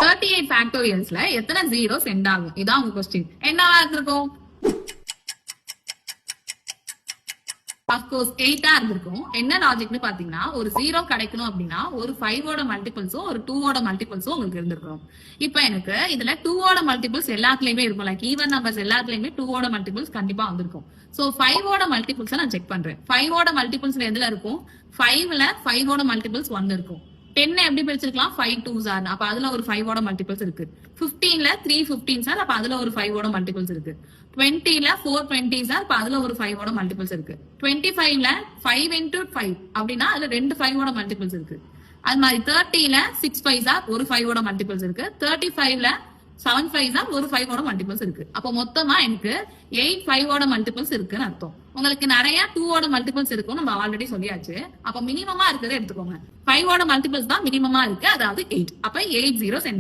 38 ஃபேக்டோரியல்ஸ்ல எத்தனை zero send ஆகும்? இதான் உங்க கொஸ்டின். என்னவா இருந்திருக்கும்? அப்கோர்ஸ் 8 இருந்திருக்கும். என்ன லாஜிக்னு பாத்தீங்கன்னா, ஒரு 0 கிடைக்கணும் அப்படின்னா ஒரு 5 மல்டிபிள்ஸும் ஒரு 2 மல்டிபிள்ஸும் உங்களுக்கு இருந்திருக்கும். இப்ப எனக்கு இதுல 2 மல்டிபிள்ஸ் எல்லாத்துலயுமே இருக்கும். லைக் ஈவன் நம்பர்ஸ் எல்லாத்துலயுமே 2 மல்டிபிள்ஸ் கண்டிப்பா வந்திருக்கும். சோ 5 மல்டிபிள்ஸ் நான் செக் பண்றேன். 5 மல்டிபிள்ஸ்ல எதுல இருக்கும்? 5ல 5 மல்டிபிள்ஸ் 1 இருக்கும். 10 எப்படி பிரிச்சிருக்கலாம்? 5 2s ஆர். அப்ப அதுல ஒரு 5 மல்டிபிள்ஸ் இருக்கு. 15ல 3 15s ஆர். அப்ப அதுல ஒரு 5 மல்டிபிள்ஸ் இருக்கு. 20ல 4 20s ஆர். அப்ப அதுல ஒரு 5 மல்டிபிள்ஸ் இருக்கு. 25ல 5 into 5 அப்படின்னா அதுல 2 5 மல்டிபிள்ஸ் இருக்கு. அது மாதிரி 30ல 6 5s ஆர். ஒரு 5 மல்டிபிள்ஸ் இருக்கு. 35ல 7 5s ஆர். ஒரு 5 மல்டிபிள்ஸ் இருக்கு. அப்ப மொத்தமா எனக்கு 8 5 மல்டிபிள்ஸ் இருக்குன்னு அர்த்தம். உங்களுக்கு நிறைய 2 மல்டிபிள்ஸ் இருக்கும், நம்ம ஆல்ரெடி சொல்லியாச்சு. அப்ப மினிமமா இருக்கிறத எடுத்துக்கோங்க. 5 மல்டிபிள்ஸ் தான் மினிமமா இருக்கு, அதாவது 8. அப்ப 8 zeros